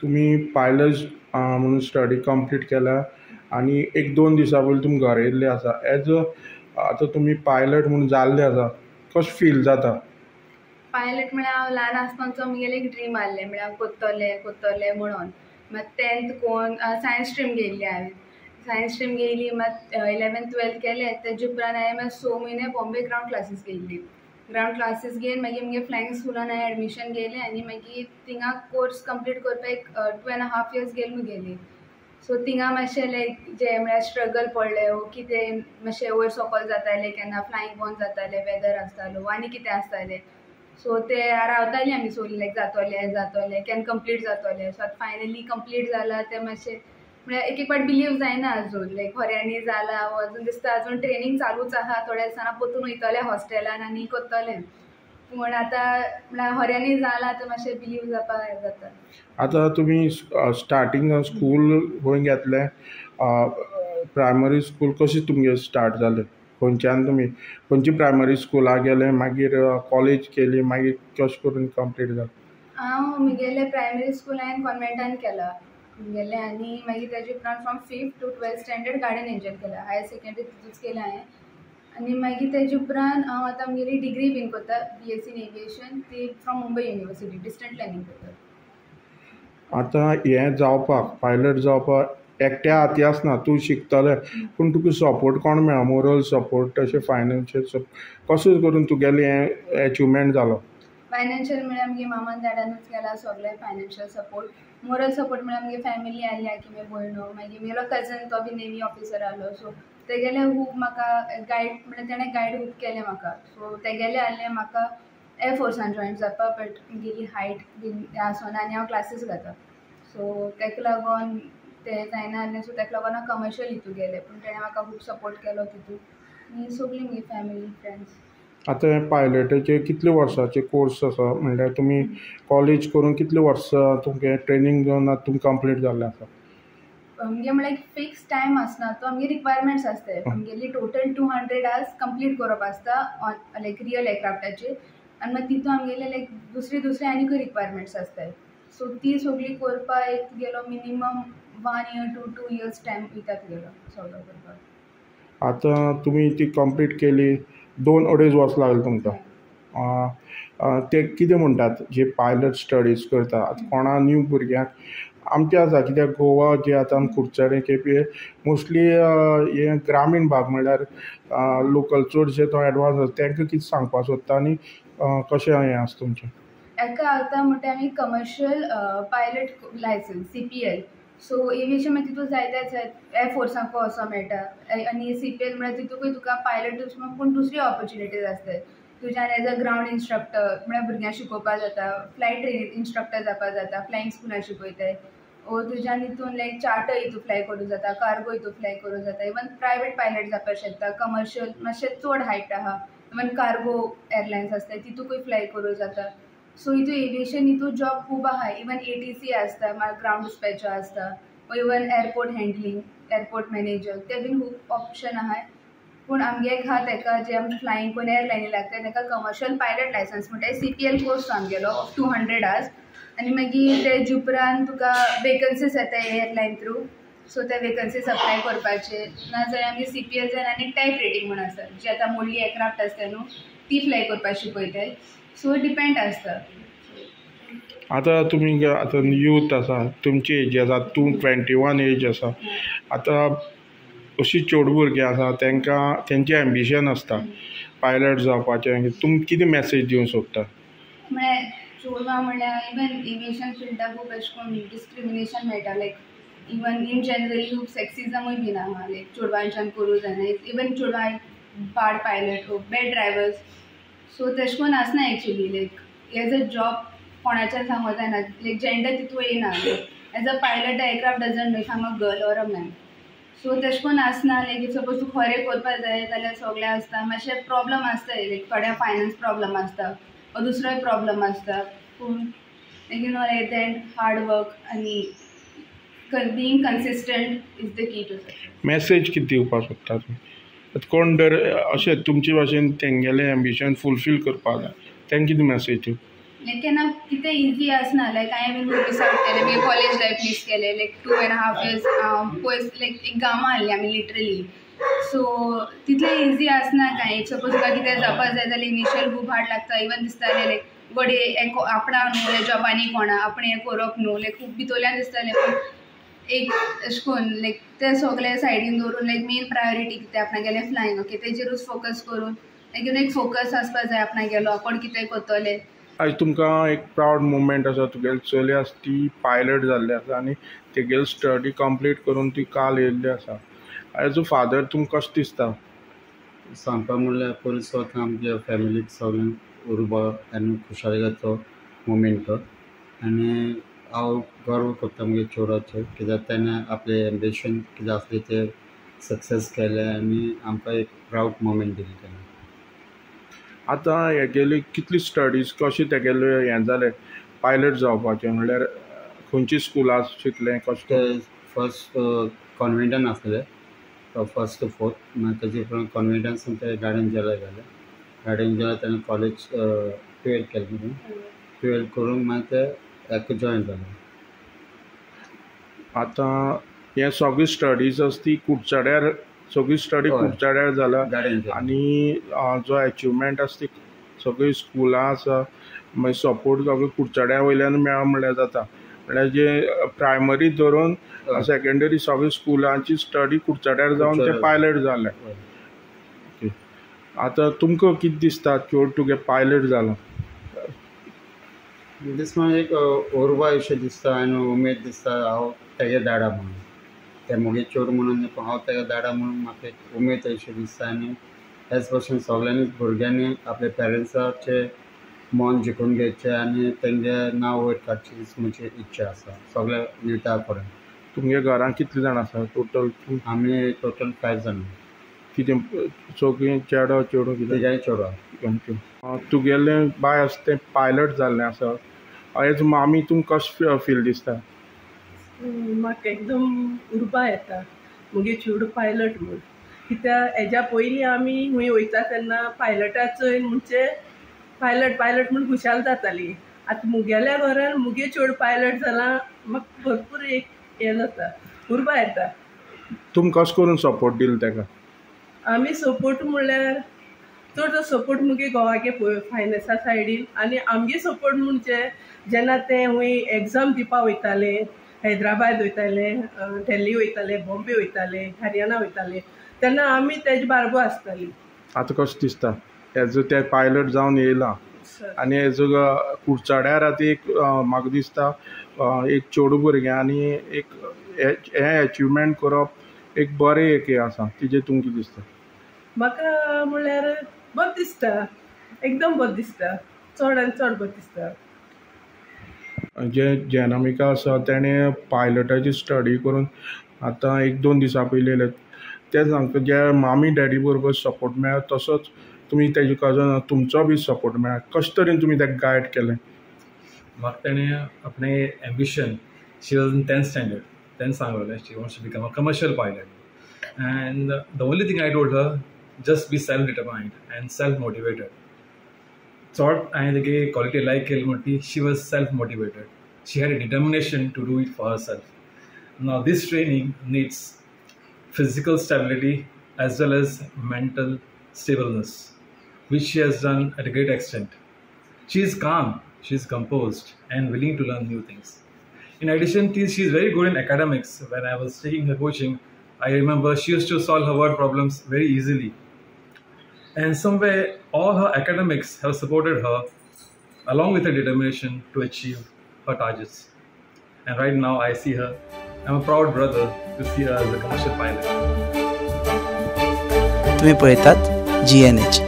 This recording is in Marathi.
तुम्ही पायलट म्हणून स्टडी कंप्लीट केला आणि 1-2 दिसां पयलीं तुमी घरा येयल्ले आसा. आतां तुमी पायलट म्हणून जाल्ले आसा, कशें फील जाता? पायलट म्हळ्यार हांव ल्हान आसतनाचो म्हगेलें एक ड्रीम आहलें, म्हळ्यार कोत्तोलें म्हणून. मात 10th कोन्न सायन्स स्ट्रीम घेयल्ली हांवें. सायन्स स्ट्रीम घेयली, मात 11th 12th केलें. तेजे उपरांत हांवें मागीर 6 म्हयने बॉम्बे ग्रावंड क्लासीस घेयल्ली. ग्रावंड क्लासीस घेवन मागीर म्हगे फ्लायंग स्कुलान हांवें एडमिशन घेयलें आनी मागीर थिंगा कोर्स कंप्लीट करपाक एक 2.5 years गेली म्हगेली. सो थिंगा मातशें लायक जे म्हळ्यार स्ट्रगल पडले कितें मातशें वयर सकयल जातालें, केन्ना फ्लायंग बंद जातालें, वेदर आसतालो आनी कितें आसतालें. सो ते रावतालीं आमी सगळीं लायक जातोलें केन्ना कंप्लीट जातोलें. सो आतां फायनली कंप्लीट जालां तें मातशें म्हळ्यार एक पाट बिलीव जायना अजून, लायक खऱ्यांनी जालां. अजून दिसता अजून ट्रेनींग चालूच आहा, थोड्या दिसांना परतून वयतलें हॉस्टेलान आनी कोत्तलें. पूण आतां म्हळ्यार खऱ्यांनी जालां तें मातशें बिलीव जावपाक हें जाता. आतां तुमी स्टार्टींग स्कूल खंय घेतलें? प्रायमरी स्कूल कशें तुमगे स्टार्ट जालें? खंयच्यान तुमी खंयची प्रायमरी स्कुलाक गेले, मागीर कॉलेज केली, मागीर कशें करून कंप्लीट जालें? हांव म्हगेलें प्रायमरी स्कूल हांवें कॉन्वेंटान केलां म्हगेलें, आनी मागीर तेजे उपरांत from 5th to 12th standard garden angel केलां. हायर सेकंडरी तितूच केलें हांवें. आनी मागीर तेजे उपरांत हांव आतां म्हगेली डिग्री बीन करता BSc इन एविएशन, ती from Mumbai university, distant learning करता. आतां हें जावपाक पायलट जावपाक एकट्या हाती आसना, तूं शिकतलें, पूण तुका सपोर्ट कोण मेळ्ळा? मोरल सपोर्ट, तशें फायनान्शियल सपोर्ट, कसो करून तुगेलें हें अचिवमेंट जालो? फायनान्शियल म्हळ्यार म्हगे मामान डॅडानूच केला सगळें फायनान्शियल सपोर्ट. मोरल सपोर्ट म्हळ्यार म्हगे फॅमिली आहली, की म्हगे भयणो, मागीर म्हगेलो कजन तो बी नेवी ऑफिसर आहलो. सो तेगेले खूब म्हाका गायड म्हळ्यार तेणें गायड खूब केलें म्हाका. सो तेगेलें आहलें म्हाका एअरफोर्सान जॉयन जावपा, बट म्हगेली हायट बीन हें आसोना आनी हांव क्लासीस घाता. सो तेका लागोन तें जायना आहलें. सो तेका लागोन हांव कमर्शियल हितू गेलें, पूण तेणें म्हाका खूब सपोर्ट केलो तितू, आनी सगळीं म्हजी फॅमिली फ्रेंड्स. आतां हे पायलटीचे कितले वर्साचे कोर्स आसा? म्हणल्यार तुमी कॉलेज करून कितले वर्सां तुमगे ट्रेनींग घेवन आतां तुमी कंप्लीट जाल्लें आसा? म्हगे म्हळ्यार फिक्स टायम आसना तो, आमगे रिक्वायरमेंट्स आसताय. आमगेली टोटल 200 hours कंप्लीट करप आसता ऑन लायक रियल एअरक्राफ्टाचेर. आनी मागीर तितून आमगेले लायक दुसरी आनीकूय रिक्वायरमेंट्स आसताय. सो ती सगळी करपाक एक तुगेलो minimum 1 year to 2 years time वयता तुगेलो सगळो करपाक. आतां तुमी ती कंप्लीट केली, 2-2.5 वर्स लागले तुमकां. ते कितें म्हणटात जे पायलट स्टडीज करता? आतां कोणा न्यू भुरग्यांक आमचें आसा, कित्याक गोवा जे आतां कुडचडें केपें मोस्टली हे ग्रामीण भाग म्हणल्यार लोकल चडशे तो एडवान्स आसा, तांकां कितें सांगपाक सोदता आनी कशें हें आसा तुमचें? हाका आतां म्हणटा आमी commercial pilot licence CPL. So aviation मागीर तितून जायतेच एअरफोर्साक वचों मेळटा, आनी CPL म्हळ्यार तितूंकूय तुका पायलटूच पूण दुसरी ऑपॉर्च्युनिटीज आसताय. तुज्यान एज अ ग्रावंड इन्स्ट्रक्टर म्हळ्यार भुरग्यांक शिकोवपा जाता, फ्लायट ट्रेनींग इन्स्ट्रक्टर जावपा जाता, फ्लायंग स्कुलान शिकयताय. ओ तुज्यान हितून लायक चार्टर हितून फ्लाय करूं जाता, कार्गो हितून फ्लाय करूं जाता, इवन प्रायवेट पायलट जावपाक शकता. कमर्शियल मातशें चड हायट आहा, इवन कार्गो एअरलायन्स आसताय तितूंकूय फ्लाय करूं जाता. सो हितून एविएशन हितून जॉब खूब आहा. इवन ATC आसता, ग्रावंड डिस्पॅचर आसता, even airport handling, airport manager, ते बीन खूब ऑप्शन आहाय. पूण आमगे एक आहा तेका जे आमी फ्लायींग कोण एअरलायनी लागता तेका कमर्शियल पायलट लायसन्स म्हणटा CPL कोर्स आमगेलो 200 hours. आनी मागीर तेजे उपरांत तुका वेकन्सीज येताय एअरलायन थ्रू. सो ते वेकन्सीज अप्लाय करपाचे, नाजाल्यार आमी CPL जावन आनी टायप रेटींग म्हण आसा, जी आतां मोडली एअरक्राफ्ट आसता न्हू ती फ्लाय करपाक शिकयताय. सो डिपेंड आसता. आतां तुमी आतां यूथ आसा, तुमची एज आसा, तूं 21 एज आसा. आतां अशीं चेडूं भुरगीं आसा तांकां तेंचें एम्बिशन आसता पायलट जावपाचें. तुमी कितें मॅसेज दिवंक सोदता? म्हळ्यार चेडवां म्हळ्यार इवन एविएशन फिल्डाक खूब अशें करून डिस्क्रिमिनेशन मेळटा, लायक इवन इन जनरली खूब सेक्सिजमूय बीन आहा, लायक चेडवांच्यान करूं जायना. इवन चेडवां बाड पायलट बेड ड्रायवर्स. सो तशें करून आसना actually, like as a job कोणाच्यान सांगो जायना, लायक जेंडर तितू येयना. As a pilot aircraft doesn't know if I am a girl or a man. So तशें करून आसना, लायक इफ सपोज तूं खरें करपा जाय जाल्यार सगळें आसता. मातशें प्रॉब्लम आसताय, लायक थोड्या फायनान्स प्रॉब्लम आसता वा दुसरोय प्रॉब्लम आसता. पूण like at the end hard work आनी being consistent is the key to success. Message कितें दिवपाक सोदता तुमी? कोण जर अशें तुमचे भाशेन तेंगेलें एम्बिशन फुलफील करपाक जाय, तांकां कितें मॅसेज दिवं? लायक केन्ना कितें इजी आसना. लायक हांवें बीन मिस आउट केलें, मागीर कॉलेज लायफ मिस केलें. लायक 2.5 years पयस लायक एक गांवां आहली आमी लिटरली. सो तितलें इजी आसना कांय. सपोज तुका कितें जावपा जाय जाल्यार इनिशियल खूब हार्ड लागता. इवन दिसतालें लायक बडे हें आपणा न्हू, लायक जॉबानी कोणा आपण हें करप न्हू, लायक खूब भितरल्यान दिसतालें. पूण एक अशें करून लायक तें सगळें सायडीन दवरून लायक मेन प्रायोरिटी कितें आपणागेलें फ्लायंग, ओके, तेजेरूच फोकस करून लायक एक फोकस आसपा जाय आपणागेलो, आपण कितें करतलें. आयज तुमकां एक प्रावड मुवमेंट आसा, तुगेली चली आसा ती पायलट जाल्ली आसा आनी तेगेली स्टडी कंप्लीट करून ती काल येयल्ली आसा. एज अ फादर तुमकां कशें दिसता? सांगपा म्हणल्यार पयलीं वता आमच्या फॅमिलीक सगळ्यांक उर्बा आनी खुशालकाचो मुमेंट तो. आनी हांव गर्व करता म्हगे चेडवाचेर, कित्याक ताणें आपलें एम्बिशन कितें आसलें तें सक्सेस केलें आनी आमकां एक प्रावड मुमेंट दिली ताणें. आतां हेगेली कितली स्टडीज कशें तेगेलें हें जालें पायलट जावपाचें, म्हणल्यार खंयची स्कुलां शिकलें कशें? ते फर्स्ट कॉन्वेंटान आसलें, फर्स्ट टू फोर्थ. मागीर तेजे उपरांत कॉन्वेंटानसून ते गार्डन जेला ताणें कॉलेज 12th केलें न्हू. 12th करून मागीर ते हाका जॉयन जालें. आतां हे सगळी स्टडीज आसा ती कुडचड्यार, सगळी स्टडी हय. कुडचड्यार जाला गार्डन जेला. आनी जो अचिवमेंट आसा ती सगळी स्कुलां आसा, मागीर सपोर्ट सगळें कुडचड्या वयल्यान मेळ्ळा म्हणल्यार जाता. म्हणल्यार जे प्रायमरी धरून हय. सेकंडरी सगळी स्कुलांची स्टडी कुडचड्यार जावन ते कुडचड्यार. पायलट जाले. हय. आतां तुमकां कितें दिसता चेडूं तुगे पायलट जाला? दिसता एक उर्बा अशें दिसता आनी उमेद दिसता हांव तेगे धाडा म्हणून. ते म्हगे चेडूं म्हणून हांव तेका धाडा म्हणून म्हाका एक उमेद अशी दिसता. आनी हेच भशेन सगळ्यांनी भुरग्यांनी आपल्या पेरंट्साचें मन जिखून घेवचें आनी तेंचें नांव वयर काडचें ही म्हजी इच्छा आसा सगळ्या युथा कडेन. तुमगे घरान कितले जाण आसा टोटल? आमी टोटल 5 जाण, कितें सगळीं चेडो चेडूं कितें? तिगांय चेडवां. तुगेलें बाय आसा तें पायलट जाल्लें आसा. एज मामी तुमकां कशें फील दिसता? म्हाका एकदम उर्बा येता मुगे चेडूं पायलट म्हूण. कित्याक हेज्या पयलीं आमी हूंय वयता तेन्ना पायलटाचो म्हणजे पायलट म्हूण खुशाल जातालीं. आतां मुगेल्या घरान मुगे चेडूं पायलट जालां, म्हाका भरपूर एक हें जाता, उर्बा येता. तुमी कशें करून सपोर्ट दिलो तेका? आमी सपोर्ट म्हणल्यार चड सपोर्ट मुगे घोवागे फायनान्सा सायडीन. आनी आमगे सपोर्ट म्हणजे जेन्ना ते हूंय एग्जाम दिवपा वयताले, हैदराबाद वयताले, दिल्ली वयताले, बॉम्बे वयताले, हरियाणा वयताले, तेन्ना आमी तेजे बारबो आसतालीं. आतां कशें दिसता एज ते पायलट जावन येयला आनी एज कुडचड्यार आतां एक म्हाका दिसता एक चेडूं भुरग्यांनी एक हें अचिवमेंट करप एक बरें एक हें आसा. तिजेर तुमकां कितें दिसता? म्हाका म्हणल्यार बरें दिसता, एकदम बरें दिसता, चड आनी चड बरें दिसता. जे जेनामिका आसा तेणें पायलटाची स्टडी करून आतां 1-2 दिसां पयलीं येयले. ते सांगता जे मामी डॅडी बरोबर सपोर्ट मेळ्ळा तसोच तुमी तेजे कजन तुमचो बी सपोर्ट मेळ्ळा. कशें तरेन तुमी तेका गायड केलें? म्हाका तेणें आपणें ambition, she was in 10th standard, तेन्ना सांगलेलें she wants to become a commercial pilot. And the only thing I told her, just be self-determined and self-motivated. Thought I had a quality like Kelmurti, she was self-motivated. She had a determination to do it for herself. Now this training needs physical stability as well as mental stableness, which she has done at a great extent. She is calm, she is composed and willing to learn new things. In addition, she is very good in academics. When I was taking her coaching, I remember she used to solve her word problems very easily. And somewhere, all her academics have supported her along with her determination to achieve her targets. And right now, I see her. I'm a proud brother to see her as a commercial pilot. तुम्ही पळयतात GNH.